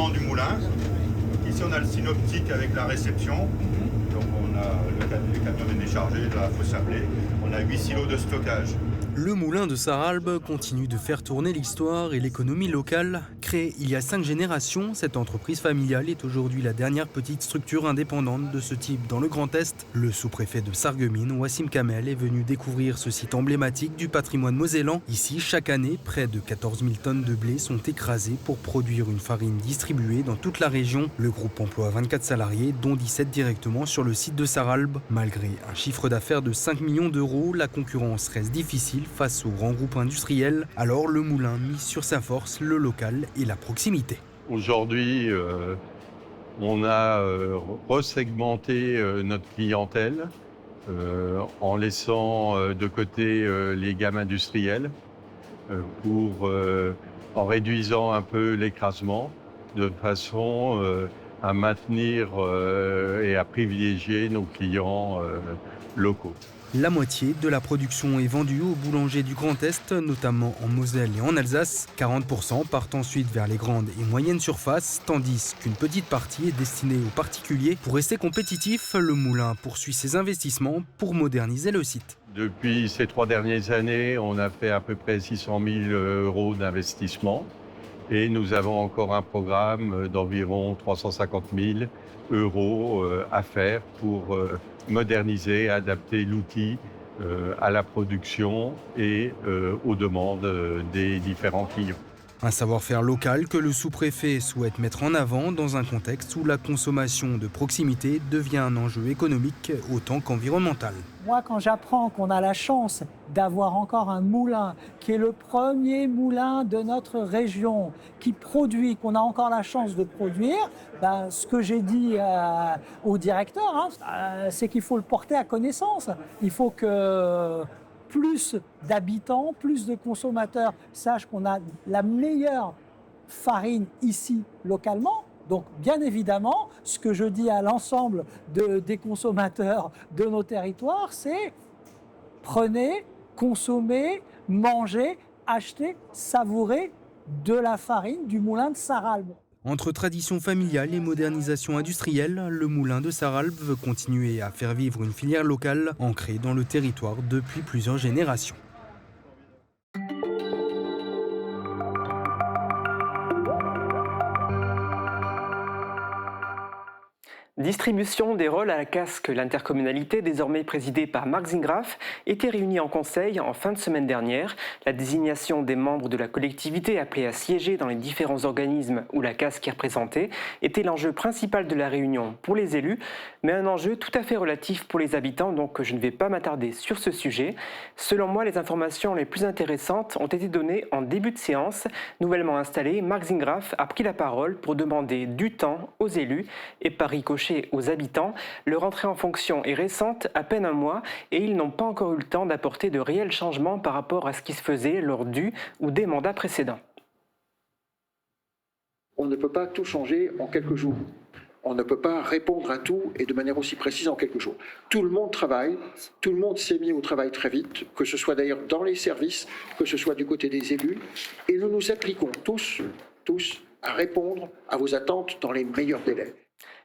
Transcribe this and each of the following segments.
fonctionnement du moulin. Ici, on a le synoptique avec la réception. Donc, on a le camion vient décharger, là, il faut sabler. On a 8 silos de stockage. Le moulin de Sarralbe continue de faire tourner l'histoire et l'économie locale. Créée il y a 5 générations, cette entreprise familiale est aujourd'hui la dernière petite structure indépendante de ce type dans le Grand Est. Le sous-préfet de Sarreguemines, Wassim Kamel, est venu découvrir ce site emblématique du patrimoine mosellan. Ici, chaque année, près de 14 000 tonnes de blé sont écrasées pour produire une farine distribuée dans toute la région. Le groupe emploie 24 salariés, dont 17 directement sur le site de Sarralbe. Malgré un chiffre d'affaires de 5 millions d'euros, la concurrence reste difficile face aux grands groupes industriels. Alors le moulin mise sur sa force, le local et la proximité. Aujourd'hui, on a resegmenté notre clientèle en laissant de côté les gammes industrielles en réduisant un peu l'écrasement de façon à maintenir et à privilégier nos clients locaux. La moitié de la production est vendue aux boulangers du Grand Est, notamment en Moselle et en Alsace. 40% partent ensuite vers les grandes et moyennes surfaces, tandis qu'une petite partie est destinée aux particuliers. Pour rester compétitif, le moulin poursuit ses investissements pour moderniser le site. Depuis ces 3 dernières années, on a fait à peu près 600 000 € d'investissement et nous avons encore un programme d'environ 350 000 € à faire pour moderniser, adapter l'outil à la production et aux demandes des différents clients. Un savoir-faire local que le sous-préfet souhaite mettre en avant dans un contexte où la consommation de proximité devient un enjeu économique autant qu'environnemental. Moi, quand j'apprends qu'on a la chance d'avoir encore un moulin qui est le premier moulin de notre région qui produit, qu'on a encore la chance de produire, ce que j'ai dit au directeur, c'est qu'il faut le porter à connaissance. Il faut que plus d'habitants, plus de consommateurs sachent qu'on a la meilleure farine ici, localement. Donc, bien évidemment, ce que je dis à l'ensemble des consommateurs de nos territoires, c'est prenez, consommez, mangez, achetez, savourez de la farine du moulin de Sarralbe. Entre tradition familiale et modernisation industrielle, le moulin de Sarralbe veut continuer à faire vivre une filière locale ancrée dans le territoire depuis plusieurs générations. Distribution des rôles à la casque. L'intercommunalité, désormais présidée par Marc Zingraff, était réunie en conseil en fin de semaine dernière. La désignation des membres de la collectivité appelés à siéger dans les différents organismes où la casque est représentée était l'enjeu principal de la réunion pour les élus, mais un enjeu tout à fait relatif pour les habitants, donc je ne vais pas m'attarder sur ce sujet. Selon moi, les informations les plus intéressantes ont été données en début de séance. Nouvellement installé, Marc Zingraff a pris la parole pour demander du temps aux élus et par ricochet aux habitants. Leur entrée en fonction est récente, à peine un mois, et ils n'ont pas encore eu le temps d'apporter de réels changements par rapport à ce qui se faisait lors du ou des mandats précédents. On ne peut pas tout changer en quelques jours. On ne peut pas répondre à tout et de manière aussi précise en quelques jours. Tout le monde travaille, tout le monde s'est mis au travail très vite, que ce soit d'ailleurs dans les services, que ce soit du côté des élus, et nous nous appliquons tous à répondre à vos attentes dans les meilleurs délais.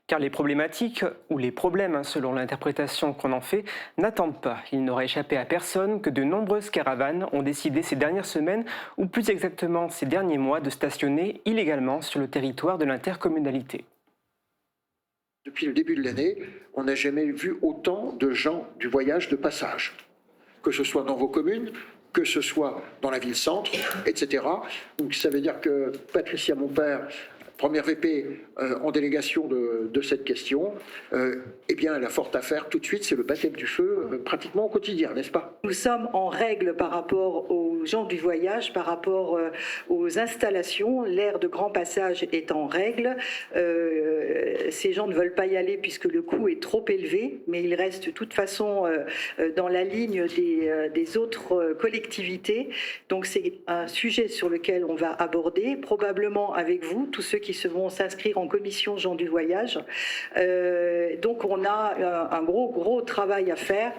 Car les problématiques, ou les problèmes selon l'interprétation qu'on en fait, n'attendent pas. Il n'aura échappé à personne que de nombreuses caravanes ont décidé ces dernières semaines, ou plus exactement ces derniers mois, de stationner illégalement sur le territoire de l'intercommunalité. Depuis le début de l'année, on n'a jamais vu autant de gens du voyage de passage, que ce soit dans vos communes, que ce soit dans la ville-centre, etc. Donc ça veut dire que Patricia, mon père, première VP en délégation de cette question, eh bien, elle a fort à faire tout de suite, c'est le baptême du feu pratiquement au quotidien, n'est-ce pas? Nous sommes en règle par rapport aux gens du voyage, par rapport aux installations. L'aire de grand passage est en règle. Ces gens ne veulent pas y aller puisque le coût est trop élevé, mais ils restent de toute façon dans la ligne des autres collectivités. Donc c'est un sujet sur lequel on va aborder, probablement avec vous, tous ceux qui vont s'inscrire en commission gens du voyage. Donc on a un gros travail à faire.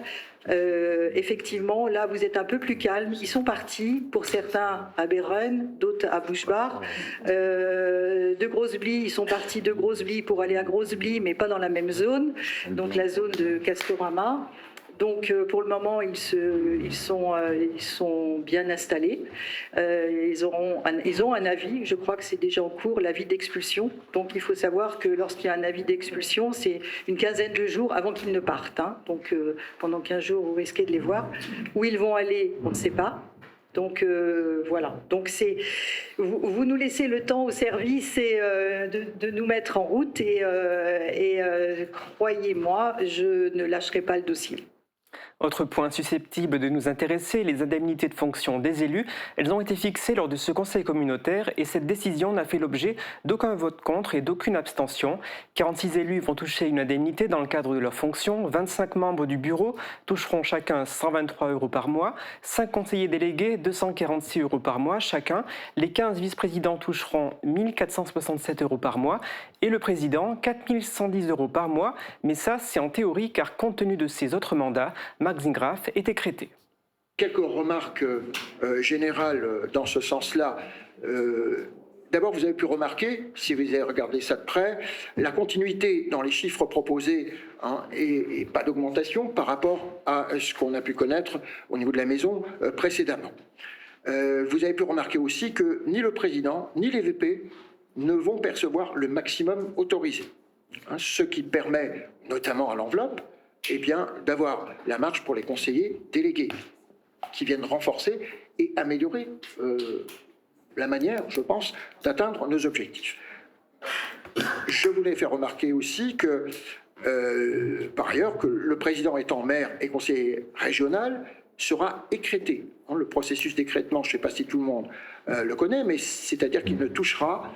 Effectivement, là, vous êtes un peu plus calme. Ils sont partis, pour certains à Béreune, d'autres à Bouchebar. De Grosse-Blie, ils sont partis de Grosse-Blie pour aller à Grosse-Blie, mais pas dans la même zone, donc la zone de Castorama. Donc pour le moment, ils sont bien installés. Ils ont un avis, je crois que c'est déjà en cours, l'avis d'expulsion. Donc il faut savoir que lorsqu'il y a un avis d'expulsion, c'est une quinzaine de jours avant qu'ils ne partent. Donc pendant 15 jours, vous risquez de les voir. Où ils vont aller, on ne sait pas. Donc voilà. Donc vous nous laissez le temps au service de nous mettre en route et croyez-moi, je ne lâcherai pas le dossier. Autre point susceptible de nous intéresser, les indemnités de fonction des élus. Elles ont été fixées lors de ce conseil communautaire et cette décision n'a fait l'objet d'aucun vote contre et d'aucune abstention. 46 élus vont toucher une indemnité dans le cadre de leur fonction. 25 membres du bureau toucheront chacun 123 € par mois. 5 conseillers délégués, 246 € par mois chacun. Les 15 vice-présidents toucheront 1467 € par mois et le président 4110 € par mois. Mais ça, c'est en théorie car compte tenu de ses autres mandats, Marc Zingraff est écrété. Quelques remarques générales dans ce sens-là. D'abord, vous avez pu remarquer, si vous avez regardé ça de près, la continuité dans les chiffres proposés et pas d'augmentation par rapport à ce qu'on a pu connaître au niveau de la maison précédemment. Vous avez pu remarquer aussi que ni le président ni les VP ne vont percevoir le maximum autorisé. Ce qui permet, notamment à l'enveloppe, d'avoir la marge pour les conseillers délégués, qui viennent renforcer et améliorer la manière, je pense, d'atteindre nos objectifs. Je voulais faire remarquer aussi que, par ailleurs, que le président étant maire et conseiller régional sera écrété. Le processus d'écrêtement, je ne sais pas si tout le monde le connaît, mais c'est-à-dire qu'il ne touchera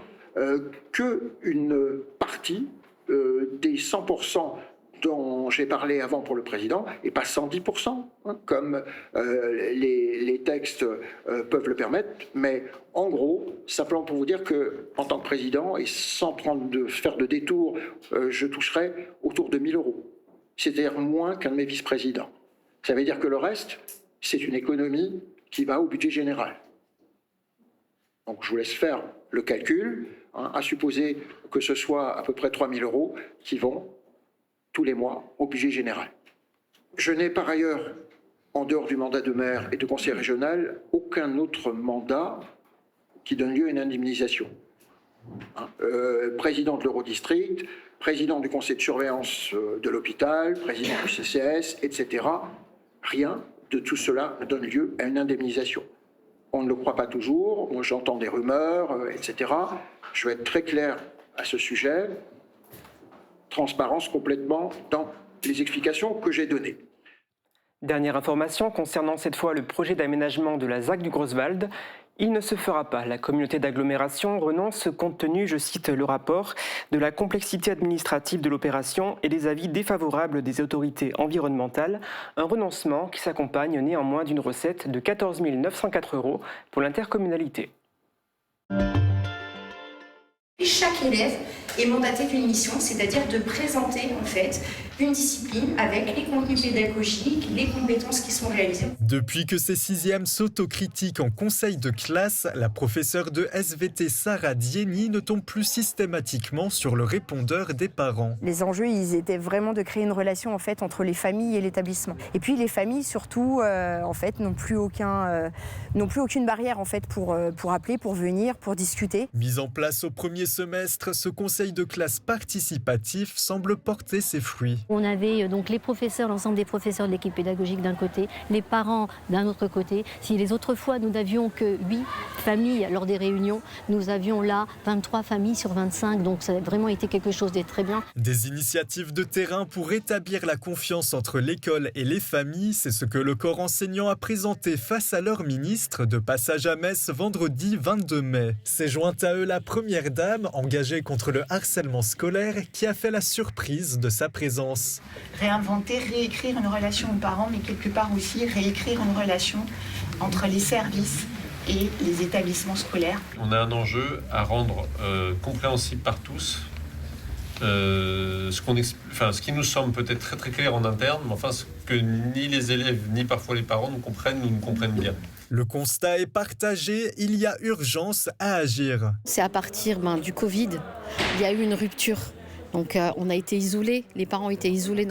qu'une partie des 100% dont j'ai parlé avant pour le président, et pas 110%, comme les textes peuvent le permettre. Mais en gros, simplement pour vous dire qu'en tant que président, et sans faire de détour, je toucherai autour de 1 000 €. C'est-à-dire moins qu'un de mes vice-présidents. Ça veut dire que le reste, c'est une économie qui va au budget général. Donc je vous laisse faire le calcul, à supposer que ce soit à peu près 3 000 € qui vont tous les mois au budget général. Je n'ai par ailleurs, en dehors du mandat de maire et de conseiller régional, aucun autre mandat qui donne lieu à une indemnisation. Président de l'Eurodistrict, président du conseil de surveillance de l'hôpital, président du CCS, etc. Rien de tout cela ne donne lieu à une indemnisation. On ne le croit pas toujours, moi j'entends des rumeurs, etc. Je vais être très clair à ce sujet. Transparence complètement dans les explications que j'ai données. Dernière information concernant cette fois le projet d'aménagement de la ZAC du Grosswald. Il ne se fera pas. La communauté d'agglomération renonce compte tenu, je cite le rapport, de la complexité administrative de l'opération et des avis défavorables des autorités environnementales. Un renoncement qui s'accompagne néanmoins d'une recette de 14 904 € pour l'intercommunalité. Chaque élève est mandaté d'une mission, c'est-à-dire de présenter en fait une discipline avec les contenus pédagogiques, les compétences qui sont réalisées. Depuis que ces sixièmes s'autocritiquent en conseil de classe, la professeure de SVT Sarah Dieni ne tombe plus systématiquement sur le répondeur des parents. Les enjeux, ils étaient vraiment de créer une relation en fait entre les familles et l'établissement. Et puis les familles surtout en fait n'ont plus aucune barrière en fait pour appeler, pour venir, pour discuter. Mise en place au premier semestre, ce conseil de classe participatif semble porter ses fruits. On avait donc les professeurs, l'ensemble des professeurs de l'équipe pédagogique d'un côté, les parents d'un autre côté. Si les autres fois nous n'avions que 8 familles lors des réunions, nous avions là 23 familles sur 25, donc ça a vraiment été quelque chose de très bien. Des initiatives de terrain pour rétablir la confiance entre l'école et les familles, c'est ce que le corps enseignant a présenté face à leur ministre de passage à Metz vendredi 22 mai. C'est jointe à eux la première dame, engagée contre le harcèlement scolaire, qui a fait la surprise de sa présence. Réinventer, réécrire une relation aux parents, mais quelque part aussi réécrire une relation entre les services et les établissements scolaires. On a un enjeu à rendre compréhensible par tous ce qui nous semble peut-être très très clair en interne, mais enfin ce que ni les élèves ni parfois les parents nous comprennent ou nous comprennent bien. Le constat est partagé, il y a urgence à agir. C'est à partir du Covid, il y a eu une rupture. Donc on a été isolés, les parents étaient isolés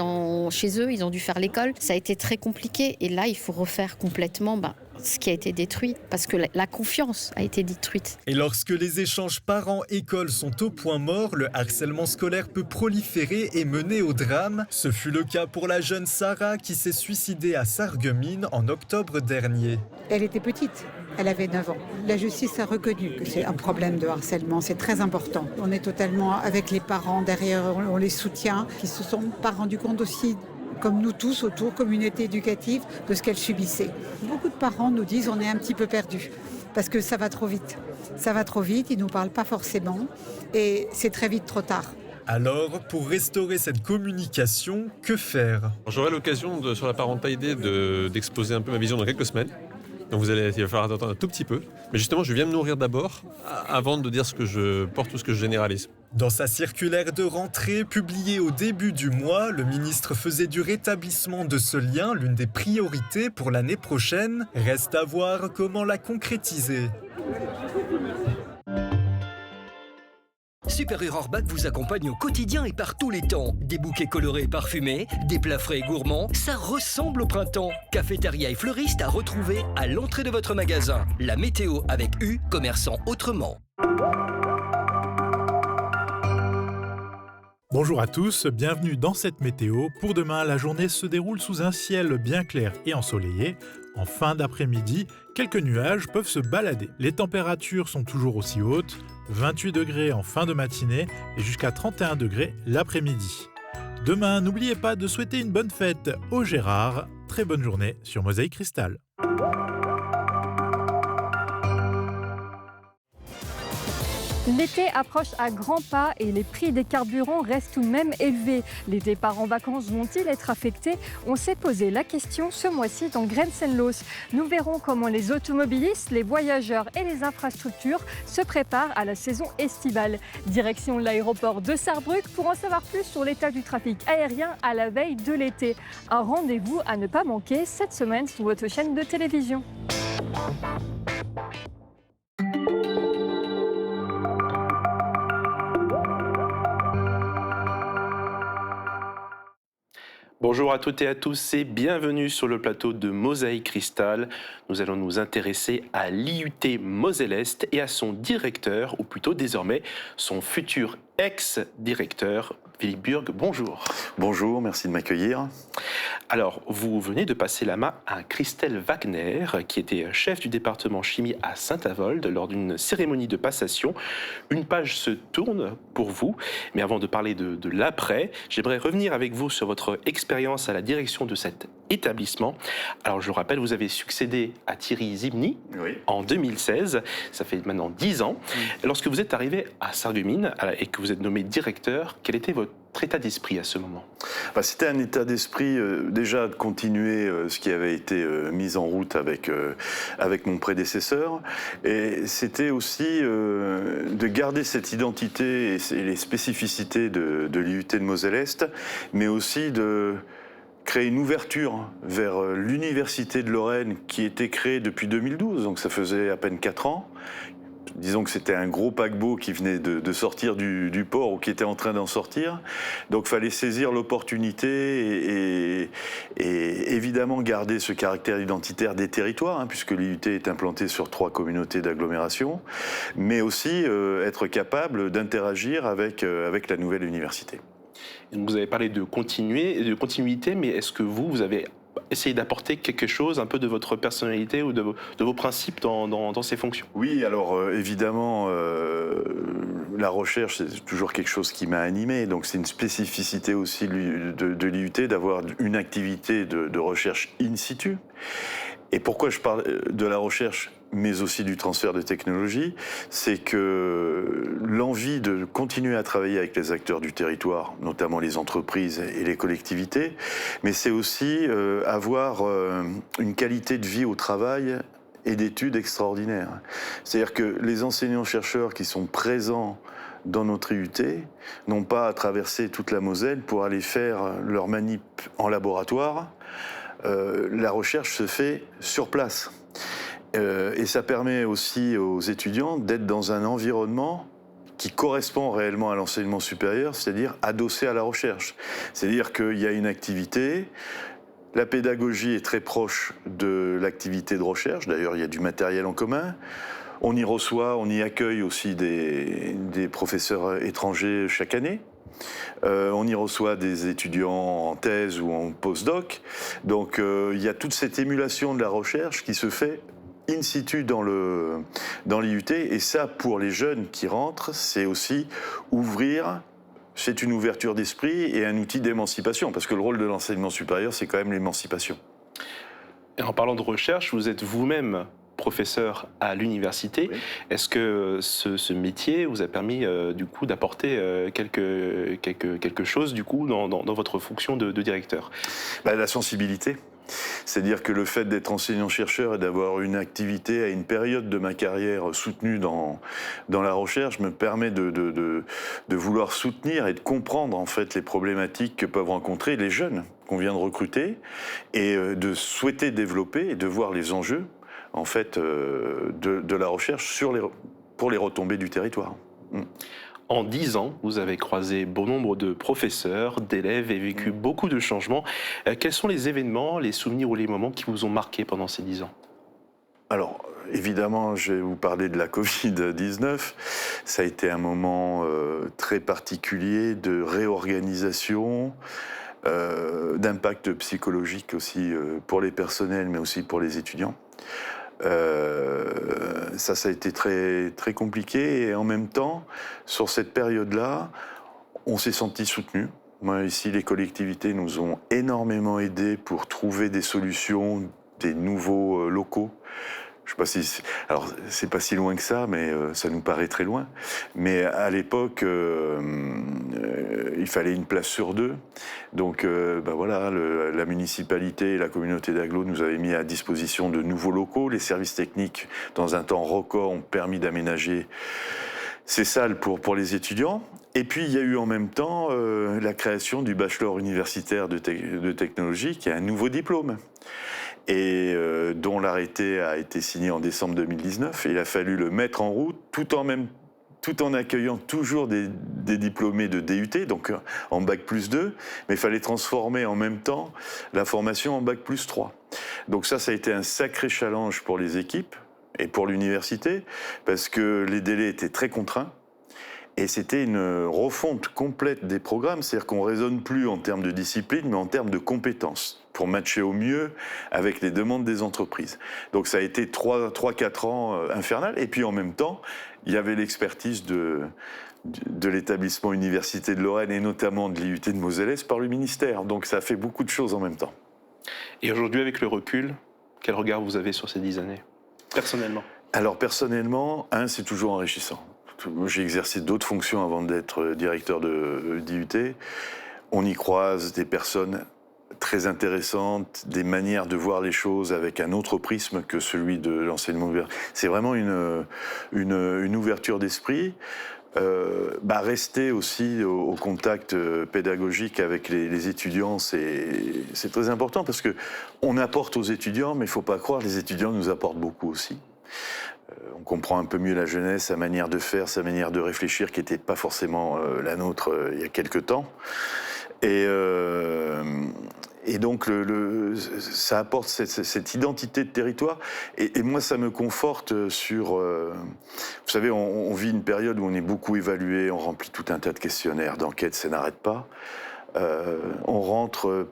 chez eux, ils ont dû faire l'école. Ça a été très compliqué et là il faut refaire complètement ce qui a été détruit parce que la confiance a été détruite. Et lorsque les échanges parents-école sont au point mort, le harcèlement scolaire peut proliférer et mener au drame. Ce fut le cas pour la jeune Sarah qui s'est suicidée à Sarreguemines en octobre dernier. Elle était petite. Elle avait 9 ans. La justice a reconnu que c'est un problème de harcèlement, c'est très important. On est totalement avec les parents derrière, on les soutient, qui ne se sont pas rendus compte aussi, comme nous tous autour, communauté éducative, de ce qu'elle subissait. Beaucoup de parents nous disent on est un petit peu perdus, parce que ça va trop vite. Ça va trop vite, ils ne nous parlent pas forcément, et c'est très vite trop tard. Alors, pour restaurer cette communication, que faire ? J'aurai l'occasion, sur la parentalité, d'exposer un peu ma vision dans quelques semaines. Donc il va falloir attendre un tout petit peu. Mais justement, je viens me nourrir d'abord, avant de dire ce que je porte ou ce que je généralise. Dans sa circulaire de rentrée, publiée au début du mois, le ministre faisait du rétablissement de ce lien l'une des priorités pour l'année prochaine. Reste à voir comment la concrétiser. Super Error Bac vous accompagne au quotidien et par tous les temps. Des bouquets colorés et parfumés, des plats frais et gourmands, ça ressemble au printemps. Cafétéria et fleuriste à retrouver à l'entrée de votre magasin. La météo avec U, commerçant autrement. Bonjour à tous, bienvenue dans cette météo. Pour demain, la journée se déroule sous un ciel bien clair et ensoleillé. En fin d'après-midi, quelques nuages peuvent se balader. Les températures sont toujours aussi hautes, 28 degrés en fin de matinée et jusqu'à 31 degrés l'après-midi. Demain, n'oubliez pas de souhaiter une bonne fête au Gérard. Très bonne journée sur Mosaïque Cristal. L'été approche à grands pas et les prix des carburants restent tout de même élevés. Les départs en vacances vont-ils être affectés ? On s'est posé la question ce mois-ci dans Grenzenlos. Nous verrons comment les automobilistes, les voyageurs et les infrastructures se préparent à la saison estivale. Direction l'aéroport de Sarrebruck pour en savoir plus sur l'état du trafic aérien à la veille de l'été. Un rendez-vous à ne pas manquer cette semaine sur votre chaîne de télévision. Bonjour à toutes et à tous et bienvenue sur le plateau de Mosaïque Cristal. Nous allons nous intéresser à l'IUT Moselle-Est et à son directeur, ou plutôt désormais son futur ex-directeur, Philippe Burg. Bonjour. Bonjour, merci de m'accueillir. Alors, vous venez de passer la main à Christelle Wagner, qui était chef du département chimie à Saint-Avold lors d'une cérémonie de passation. Une page se tourne pour vous, mais avant de parler de l'après, j'aimerais revenir avec vous sur votre expérience à la direction de cet établissement. Alors, je rappelle, vous avez succédé à Thierry Zimny en 2016, ça fait maintenant 10 ans. Lorsque vous êtes arrivé à Sarreguemines et que vous êtes nommé directeur, quel était votre état d'esprit à ce moment ? C'était un état d'esprit déjà de continuer ce qui avait été mis en route avec mon prédécesseur, et c'était aussi de garder cette identité et les spécificités de l'IUT de Moselle-Est, mais aussi de créer une ouverture vers l'Université de Lorraine qui était créée depuis 2012, donc ça faisait à peine 4 ans. Disons que c'était un gros paquebot qui venait de sortir du port ou qui était en train d'en sortir. Donc il fallait saisir l'opportunité et évidemment garder ce caractère identitaire des territoires, puisque l'IUT est implanté sur 3 communautés d'agglomération, mais aussi être capable d'interagir avec la nouvelle université. Vous avez parlé de continuité, mais est-ce que vous avez essayé d'apporter quelque chose, un peu de votre personnalité ou de vos principes dans ces fonctions ? Oui, alors évidemment, la recherche, c'est toujours quelque chose qui m'a animé, donc c'est une spécificité aussi de l'IUT d'avoir une activité de recherche in situ. Et pourquoi je parle de la recherche mais aussi du transfert de technologie, c'est que l'envie de continuer à travailler avec les acteurs du territoire, notamment les entreprises et les collectivités, mais c'est aussi avoir une qualité de vie au travail et d'études extraordinaires. C'est-à-dire que les enseignants-chercheurs qui sont présents dans notre IUT n'ont pas à traverser toute la Moselle pour aller faire leur manip en laboratoire. La recherche se fait sur place. Et ça permet aussi aux étudiants d'être dans un environnement qui correspond réellement à l'enseignement supérieur, c'est-à-dire adossé à la recherche. C'est-à-dire qu'il y a une activité, la pédagogie est très proche de l'activité de recherche, d'ailleurs il y a du matériel en commun. On y reçoit, on y accueille aussi des professeurs étrangers chaque année. On y reçoit des étudiants en thèse ou en postdoc. Donc il y a toute cette émulation de la recherche qui se fait in situ dans l'IUT. Et ça, pour les jeunes qui rentrent, c'est aussi c'est une ouverture d'esprit et un outil d'émancipation. Parce que le rôle de l'enseignement supérieur, c'est quand même l'émancipation. Et en parlant de recherche, vous êtes vous-même professeur à l'université. Oui. Est-ce que ce métier vous a permis du coup d'apporter quelque chose du coup dans votre fonction de directeur? La sensibilité. C'est-à-dire que le fait d'être enseignant-chercheur et d'avoir une activité à une période de ma carrière soutenue dans la recherche me permet de vouloir soutenir et de comprendre en fait les problématiques que peuvent rencontrer les jeunes qu'on vient de recruter et de souhaiter développer et de voir les enjeux en fait de la recherche pour les retombées du territoire. En 10 ans, vous avez croisé bon nombre de professeurs, d'élèves et vécu beaucoup de changements. Quels sont les événements, les souvenirs ou les moments qui vous ont marqué pendant ces 10 ans? Alors, évidemment, je vais vous parler de la Covid-19. Ça a été un moment très particulier de réorganisation, d'impact psychologique aussi pour les personnels, mais aussi pour les étudiants. Ça a été très, très compliqué et en même temps, sur cette période-là, on s'est senti soutenu. Moi, ici, les collectivités nous ont énormément aidés pour trouver des solutions, des nouveaux locaux. Je sais pas si... Alors, c'est pas si loin que ça, mais ça nous paraît très loin. Mais à l'époque, il fallait une place sur 2. Donc, voilà, la municipalité et la communauté d'Aglo nous avaient mis à disposition de nouveaux locaux. Les services techniques, dans un temps record, ont permis d'aménager ces salles pour les étudiants. Et puis, il y a eu en même temps la création du bachelor universitaire de technologie, qui est un nouveau diplôme. Et dont l'arrêté a été signé en décembre 2019. Et il a fallu le mettre en route tout en accueillant toujours des diplômés de DUT, donc en Bac+2, mais il fallait transformer en même temps la formation en Bac+3. Donc ça a été un sacré challenge pour les équipes et pour l'université, parce que les délais étaient très contraints. Et c'était une refonte complète des programmes, c'est-à-dire qu'on ne raisonne plus en termes de discipline, mais en termes de compétences, pour matcher au mieux avec les demandes des entreprises. Donc ça a été 3-4 ans infernal, et puis en même temps, il y avait l'expertise de l'établissement Université de Lorraine, et notamment de l'IUT de Moselle-Est par le ministère. Donc ça a fait beaucoup de choses en même temps. Et aujourd'hui, avec le recul, quel regard vous avez sur ces 10 années, personnellement? Alors personnellement, c'est toujours enrichissant. J'ai exercé d'autres fonctions avant d'être directeur d'IUT. On y croise des personnes très intéressantes, des manières de voir les choses avec un autre prisme que celui de l'enseignement ouvert. C'est vraiment une ouverture d'esprit. Rester aussi au contact pédagogique avec les étudiants, c'est très important parce qu'on apporte aux étudiants, mais il ne faut pas croire, les étudiants nous apportent beaucoup aussi. On comprend un peu mieux la jeunesse, sa manière de faire, sa manière de réfléchir, qui n'était pas forcément la nôtre il y a quelque temps. Et donc, ça apporte cette identité de territoire. Et moi, ça me conforte sur... vous savez, on vit une période où on est beaucoup évalué, on remplit tout un tas de questionnaires, d'enquêtes, ça n'arrête pas. On rentre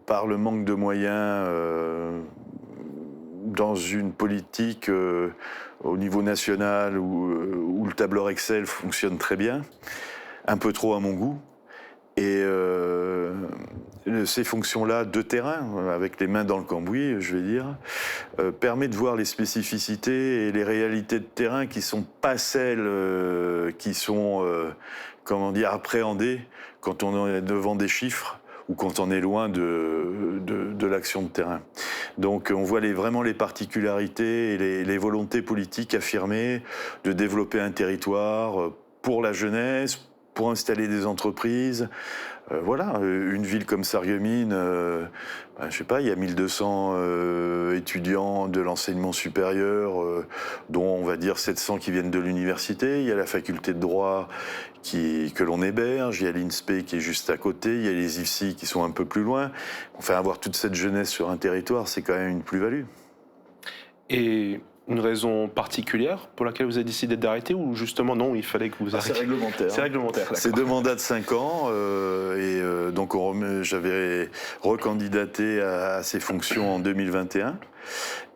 par le manque de moyens... dans une politique au niveau national où le tableur Excel fonctionne très bien, un peu trop à mon goût. Et ces fonctions-là de terrain, avec les mains dans le cambouis, je vais dire, permettent de voir les spécificités et les réalités de terrain qui ne sont pas celles qui sont, appréhendées quand on est devant des chiffres ou quand on est loin de l'action de terrain. Donc on voit vraiment les particularités et les volontés politiques affirmées de développer un territoire pour la jeunesse, pour installer des entreprises. Voilà, une ville comme Sarreguemines, je sais pas, il y a 1200 étudiants de l'enseignement supérieur, dont on va dire 700 qui viennent de l'université. Il y a la faculté de droit que l'on héberge, il y a l'INSPE qui est juste à côté, il y a les IFSI qui sont un peu plus loin. Enfin, avoir toute cette jeunesse sur un territoire, c'est quand même une plus-value. Et une raison particulière pour laquelle vous avez décidé d'arrêter, ou justement non, il fallait que vous arrêtiez? C'est réglementaire. C'est réglementaire, d'accord. C'est 2 mandats de 5 ans, donc j'avais recandidaté à ces fonctions en 2021.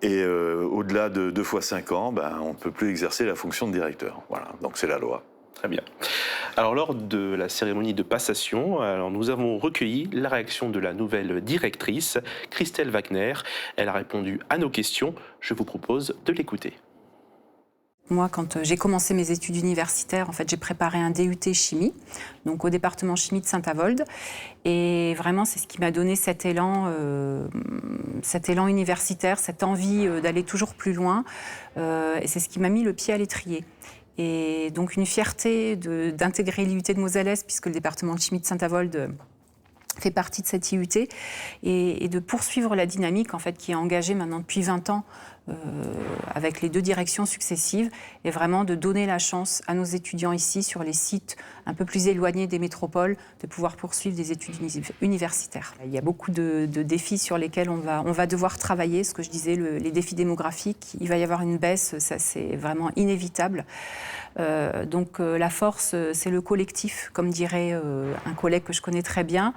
Et au-delà de 2 fois 5 ans, on ne peut plus exercer la fonction de directeur. Voilà, donc c'est la loi. Très bien. Alors, lors de la cérémonie de passation, nous avons recueilli la réaction de la nouvelle directrice, Christelle Wagner. Elle a répondu à nos questions. Je vous propose de l'écouter. Moi, quand j'ai commencé mes études universitaires, en fait, j'ai préparé un DUT chimie, donc au département chimie de Saint-Avold. Et vraiment, c'est ce qui m'a donné cet élan universitaire, cette envie d'aller toujours plus loin. Et c'est ce qui m'a mis le pied à l'étrier. Et donc une fierté d'intégrer l'IUT de Moselle-Est, puisque le département de chimie de Saint-Avold fait partie de cette IUT, et de poursuivre la dynamique en fait, qui est engagée maintenant depuis 20 ans avec les 2 directions successives, et vraiment de donner la chance à nos étudiants ici, sur les sites un peu plus éloignés des métropoles, de pouvoir poursuivre des études universitaires. Il y a beaucoup de défis sur lesquels on va devoir travailler. Ce que je disais, les défis démographiques, il va y avoir une baisse, ça c'est vraiment inévitable. Donc la force, c'est le collectif, comme dirait un collègue que je connais très bien.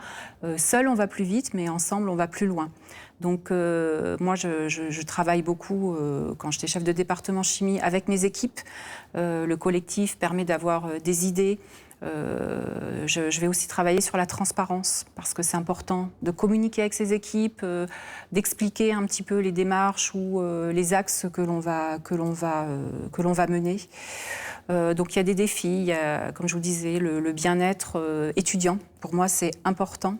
Seul, on va plus vite, mais ensemble, on va plus loin. Donc moi, je travaille beaucoup, quand j'étais chef de département chimie, avec mes équipes. Le collectif permet d'avoir des idées. Je vais aussi travailler sur la transparence, parce que c'est important de communiquer avec ses équipes, d'expliquer un petit peu les démarches ou les axes que l'on va mener. Donc il y a des défis, il y a, comme je vous disais, le bien-être étudiant. Pour moi, c'est important.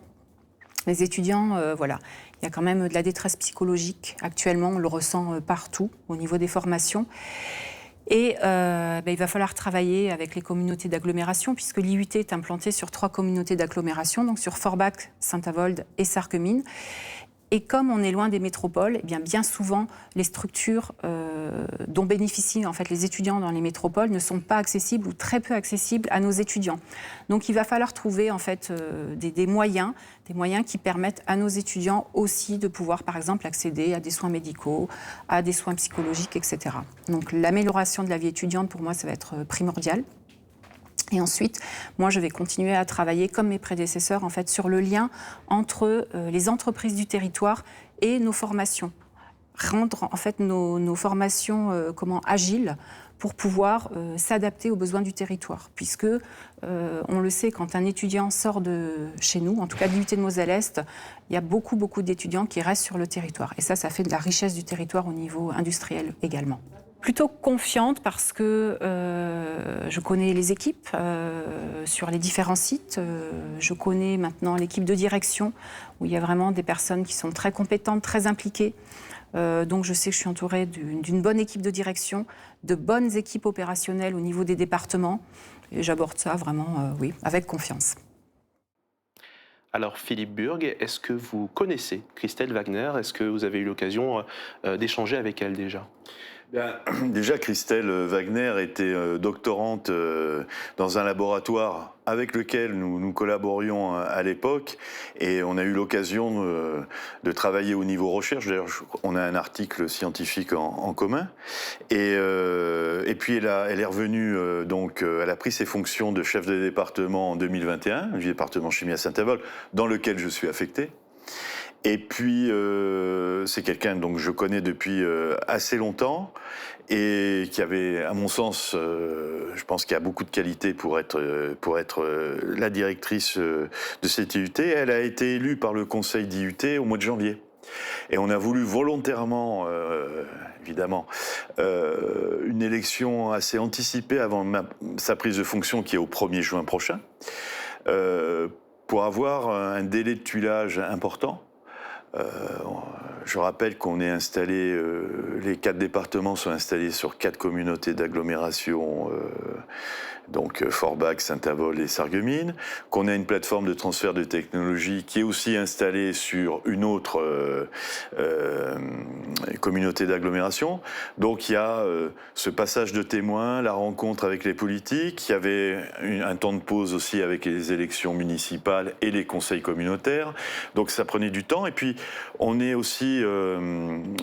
Les étudiants, voilà, il y a quand même de la détresse psychologique. Actuellement, on le ressent partout au niveau des formations. Et il va falloir travailler avec les communautés d'agglomération, puisque l'IUT est implantée sur 3 communautés d'agglomération, donc sur Forbach, Saint-Avold et Sarreguemines. Et comme on est loin des métropoles, eh bien souvent, les structures dont bénéficient en fait, les étudiants dans les métropoles ne sont pas accessibles ou très peu accessibles à nos étudiants. Donc il va falloir trouver en fait, des moyens qui permettent à nos étudiants aussi de pouvoir, par exemple, accéder à des soins médicaux, à des soins psychologiques, etc. Donc l'amélioration de la vie étudiante, pour moi, ça va être primordial. Et ensuite, moi, je vais continuer à travailler, comme mes prédécesseurs, en fait, sur le lien entre les entreprises du territoire et nos formations. Rendre, en fait, nos formations agiles pour pouvoir s'adapter aux besoins du territoire. Puisque, on le sait, quand un étudiant sort de chez nous, en tout cas de l'IUT de Moselle-Est, il y a beaucoup d'étudiants qui restent sur le territoire. Et ça fait de la richesse du territoire au niveau industriel également. Plutôt confiante parce que je connais les équipes sur les différents sites. Je connais maintenant l'équipe de direction où il y a vraiment des personnes qui sont très compétentes, très impliquées. Donc je sais que je suis entourée d'une bonne équipe de direction, de bonnes équipes opérationnelles au niveau des départements. Et j'aborde ça vraiment, oui, avec confiance. Alors Philippe Burg, est-ce que vous connaissez Christelle Wagner? Est-ce que vous avez eu l'occasion d'échanger avec elle déjà? Déjà, Christelle Wagner était doctorante dans un laboratoire avec lequel nous collaborions à l'époque, et on a eu l'occasion de travailler au niveau recherche. D'ailleurs, on a un article scientifique en commun. Et puis elle est revenue, donc elle a pris ses fonctions de chef de département en 2021, du département chimie à Saint-Avold, dans lequel je suis affecté. Et puis, c'est quelqu'un que je connais depuis assez longtemps et qui avait, à mon sens, je pense qu'il y a beaucoup de qualités pour être la directrice de cette IUT. Elle a été élue par le conseil d'IUT au mois de janvier. Et on a voulu volontairement, évidemment, une élection assez anticipée avant sa prise de fonction qui est au 1er juin prochain. pour avoir un délai de tuilage important. Je rappelle qu'on est installé, les 4 départements sont installés sur 4 communautés d'agglomération, donc Forbach, Saint-Avold et Sarreguemines, qu'on a une plateforme de transfert de technologie qui est aussi installée sur une autre communauté d'agglomération. Donc il y a ce passage de témoins, la rencontre avec les politiques, il y avait un temps de pause aussi avec les élections municipales et les conseils communautaires, donc ça prenait du temps. Et puis on est aussi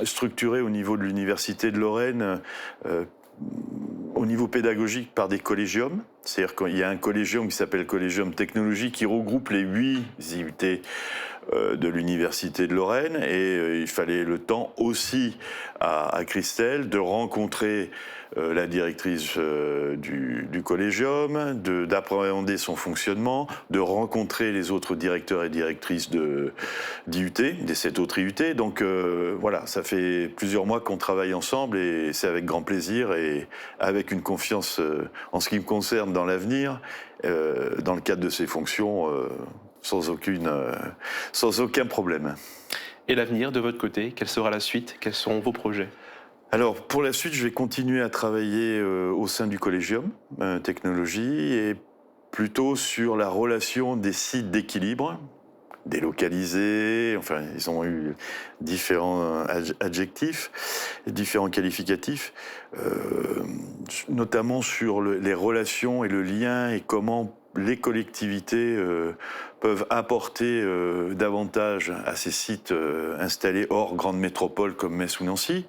structuré au niveau de l'Université de Lorraine au niveau pédagogique par des collégiums. C'est-à-dire qu'il y a un collégium qui s'appelle Collégium Technologie qui regroupe les 8 IUT de l'Université de Lorraine et il fallait le temps aussi à Christelle de rencontrer la directrice du collégium, d'appréhender son fonctionnement, de rencontrer les autres directeurs et directrices d'IUT, des 7 autres IUT. Donc voilà, ça fait plusieurs mois qu'on travaille ensemble et c'est avec grand plaisir et avec une confiance en ce qui me concerne dans l'avenir, dans le cadre de ces fonctions, sans aucun problème. Et l'avenir de votre côté, quelle sera la suite? Quels sont vos projets? Alors, pour la suite, je vais continuer à travailler au sein du Collégium Technologie et plutôt sur la relation des sites d'équilibre, délocalisés, enfin, ils ont eu différents adjectifs, différents qualificatifs, notamment sur les relations et le lien et comment les collectivités peuvent apporter davantage à ces sites installés hors grande métropole comme Metz ou Nancy.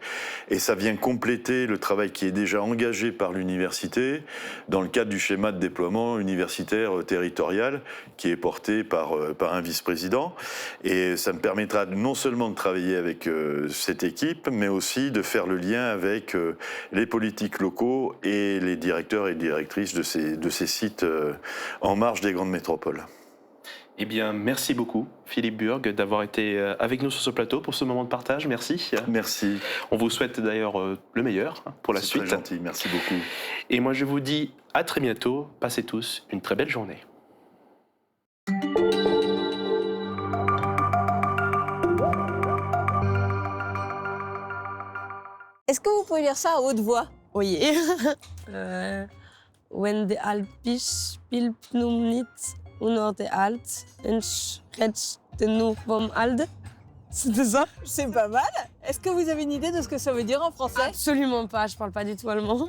Et ça vient compléter le travail qui est déjà engagé par l'université dans le cadre du schéma de déploiement universitaire territorial qui est porté par un vice-président. Et ça me permettra non seulement de travailler avec cette équipe, mais aussi de faire le lien avec les politiques locaux et les directeurs et directrices de ces sites en marge des grandes métropoles. Eh bien, merci beaucoup, Philippe Burg, d'avoir été avec nous sur ce plateau pour ce moment de partage. Merci. Merci. On vous souhaite d'ailleurs le meilleur pour la suite. C'est très gentil, merci beaucoup. Et moi, je vous dis à très bientôt. Passez tous une très belle journée. Est-ce que vous pouvez lire ça à haute voix? Oui. Wenn de Alpisch spielt nicht unter de Alt, en schretsch de nous vom Alde. C'était ça? C'est pas mal. Est-ce que vous avez une idée de ce que ça veut dire en français? Absolument pas, je parle pas du tout allemand.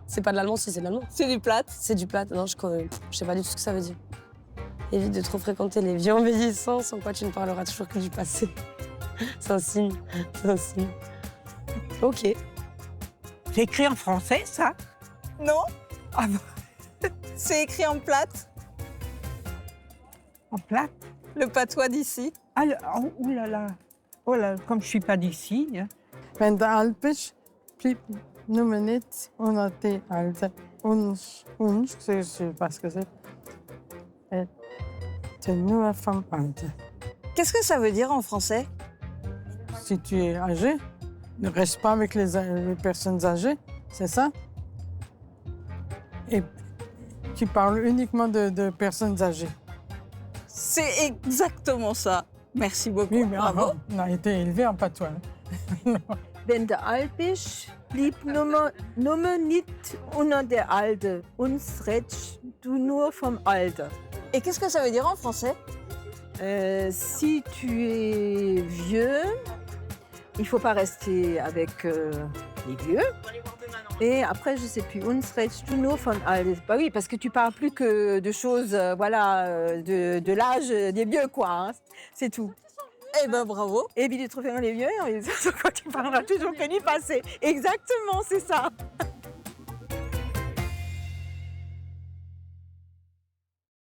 C'est pas de l'allemand, si c'est de l'allemand. C'est du plate? C'est du plate, non, je sais pas du tout ce que ça veut dire. Évite de trop fréquenter les vieux envieillissants, sans quoi tu ne parleras toujours que du passé. C'est un signe, c'est un signe. Ok. C'est écrit en français, ça? Non? Ah bon. C'est écrit en plate. En plate? Le patois d'ici. Ah, oh là là. Oh là, comme je suis pas d'ici. Hein. Wenn der Alpisch blieb nur nicht unter die Alte. Uns, je sais pas ce que c'est. C'est nur vom Alte. Qu'est-ce que ça veut dire en français? Si tu es âgé, ne reste pas avec les personnes âgées, c'est ça? Et tu parles uniquement de personnes âgées. C'est exactement ça. Merci beaucoup. Oui, mais bravo. On a été élevés en patois. Wenn der Alpisch blieb nummer nicht unter der Alte. Uns redst du nur vom Alter. Et qu'est-ce que ça veut dire en français? Si tu es vieux, il ne faut pas rester avec les vieux. Et après, je ne sais plus, uns redst du nur von Alter. Bah oui, parce que tu parles plus que de choses, de l'âge des vieux, quoi. Hein. C'est tout. Eh ben bravo. Évite de trop faire les vieux, sur quoi tu parleras toujours que du passé. Exactement, c'est ça.